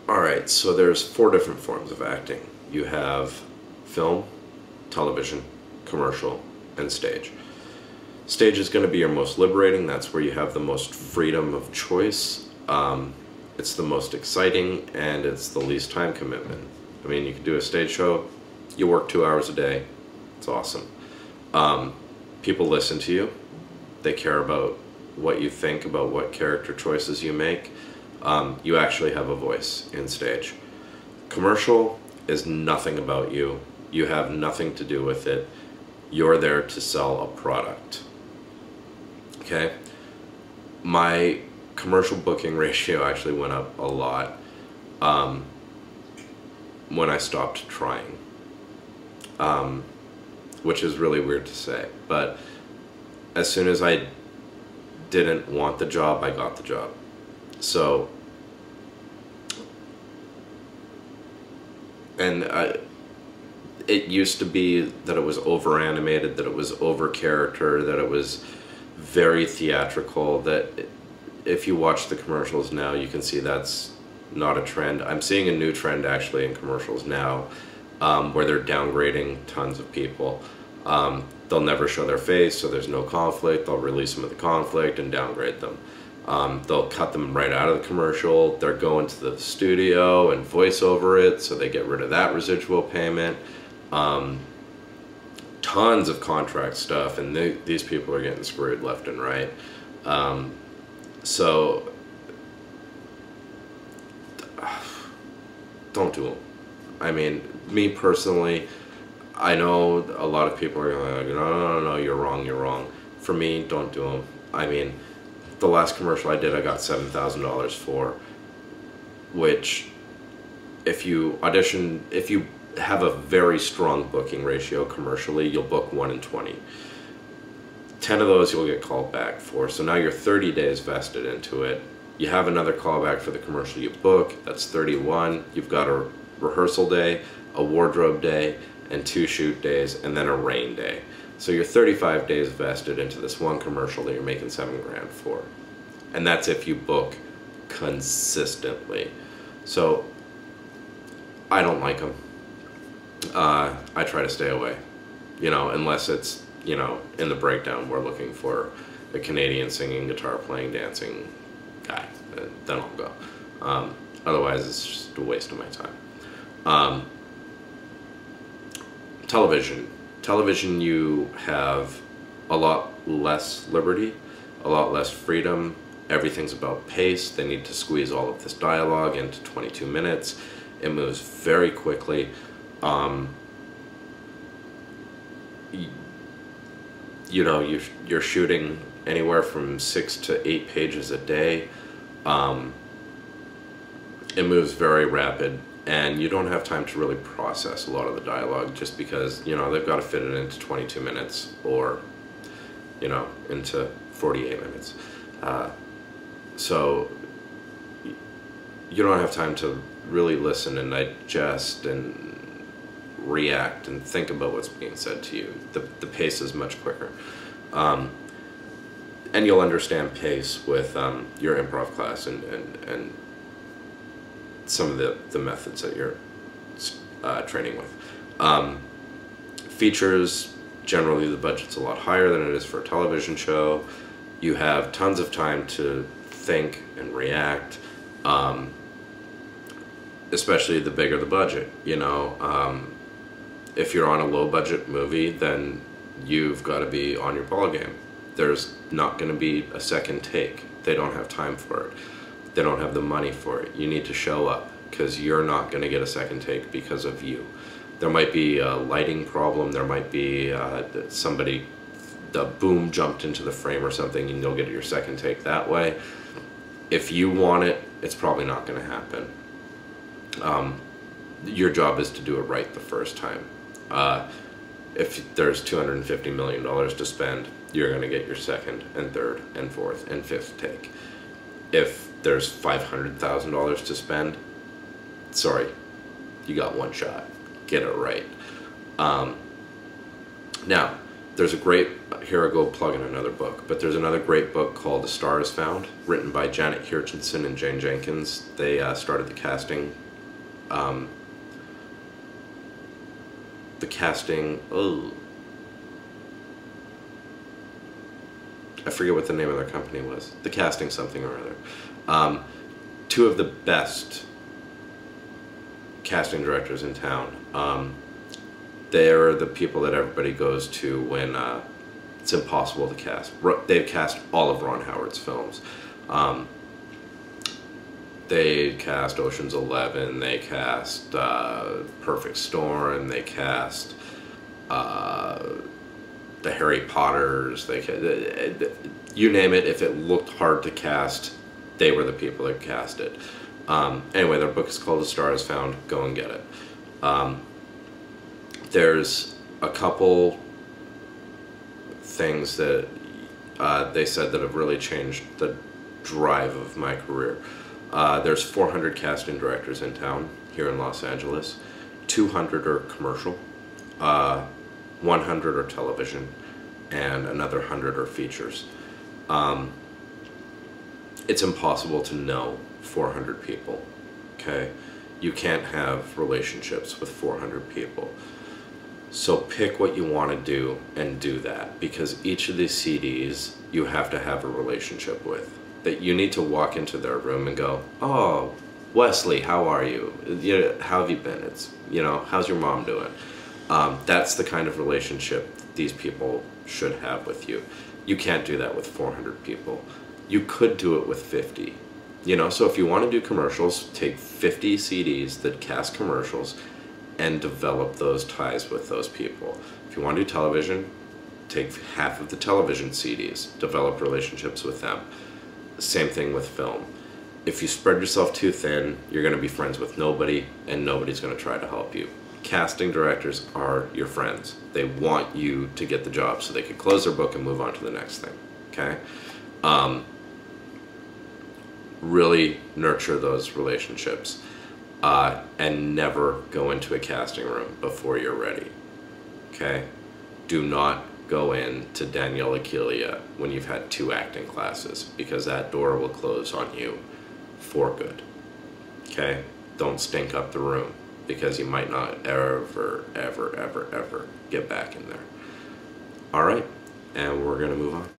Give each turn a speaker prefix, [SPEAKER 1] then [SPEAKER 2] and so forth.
[SPEAKER 1] All right, so there's four different forms of acting. You have film, television, commercial, and stage. Stage is going to be your most liberating. That's where you have the most freedom of choice. It's the most exciting, and it's the least time commitment. I mean, you can do a stage show, you work 2 hours a day. It's awesome. People listen to you. They care about what you think, about what character choices you make. You actually have a voice in stage. Commercial is nothing about you. You have nothing to do with it. You're there to sell a product. Okay? My commercial booking ratio actually went up a lot when I stopped trying. Which is really weird to say. But as soon as I didn't want the job, I got the job. So, and it used to be that it was over animated, that it was over character, that it was very theatrical, that if you watch the commercials now, you can see that's not a trend. I'm seeing a new trend actually in commercials now, where they're downgrading tons of people. They'll never show their face, so there's no conflict. They'll release them with the conflict and downgrade them. They'll cut them right out of the commercial. They're going to the studio and voice over it, so they get rid of that residual payment. Tons of contract stuff, and these people are getting screwed left and right. So don't do them. I mean, me personally, I know a lot of people are like, no, you're wrong. For me, don't do them. I mean, the last commercial I did, I got $7,000 for, which if you audition, if you have a very strong booking ratio commercially, you'll book 1 in 20. 10 of those you'll get called back for. So now you're 30 days vested into it. You have another callback for the commercial you book, that's 31. You've got a rehearsal day, a wardrobe day, and 2 shoot days, and then a rain day. So you're 35 days vested into this one commercial that you're making $7 grand for. And that's if you book consistently. So I don't like them. I try to stay away, you know, unless it's, you know, in the breakdown we're looking for a Canadian singing, guitar playing, dancing guy. Then I'll go. Otherwise it's just a waste of my time. Television, you have a lot less liberty, a lot less freedom. Everything's about pace. They need to squeeze all of this dialogue into 22 minutes. It moves very quickly. You know, you're shooting anywhere from 6 to 8 pages a day. It moves very rapid. And you don't have time to really process a lot of the dialogue just because, you know, they've got to fit it into 22 minutes or, you know, into 48 minutes. So you don't have time to really listen and digest and react and think about what's being said to you. The pace is much quicker. And you'll understand pace with your improv class and some of the methods that you're training with. Features, generally the budget's a lot higher than it is for a television show. You have tons of time to think and react, especially the bigger the budget, you know. If you're on a low budget movie, then you've got to be on your ball game. There's not going to be a second take. They don't have time for it. They don't have the money for it. You need to show up because you're not going to get a second take because of you. There might be a lighting problem. There might be somebody, the boom jumped into the frame or something, and you'll get your second take that way. If you want it, it's probably not going to happen. Your job is to do it right the first time. If there's $250 million to spend, you're going to get your second and third and fourth and fifth take. If there's $500,000 to spend, sorry, you got one shot. Get it right. Now, there's a great, here I go plugging another book, but there's another great book called A Star Is Found, written by Janet Hirchinson and Jane Jenkins. They started the casting, I forget what the name of their company was. The Casting something or other. Two of the best casting directors in town. They're the people that everybody goes to when it's impossible to cast. They've cast all of Ron Howard's films. They cast Ocean's 11, they cast Perfect Storm, they cast the Harry Potters, you name it. If it looked hard to cast, they were the people that cast it. Anyway, their book is called A Star Is Found. Go and get it. There's a couple things that they said that have really changed the drive of my career. There's 400 casting directors in town here in Los Angeles. 200 are commercial, 100 are television, and another 100 are features. It's impossible to know 400 people, okay? You can't have relationships with 400 people. So pick what you want to do and do that, because each of these CDs you have to have a relationship with. That you need to walk into their room and go, oh, Wesley, how are you? How have you been? How's your mom doing? That's the kind of relationship these people should have with you. You can't do that with 400 people. You could do it with 50. So if you want to do commercials, take 50 CDs that cast commercials and develop those ties with those people. If you want to do television, take half of the television CDs, develop relationships with them. Same thing with film. If you spread yourself too thin, you're going to be friends with nobody, and nobody's going to try to help you. Casting directors are your friends. They want you to get the job so they can close their book and move on to the next thing, okay? Really nurture those relationships, and never go into a casting room before you're ready, okay? Do not go in to Danielle Aquilia when you've had 2 acting classes, because that door will close on you for good, okay? Don't stink up the room, because you might not ever get back in there. All right, and we're gonna move on.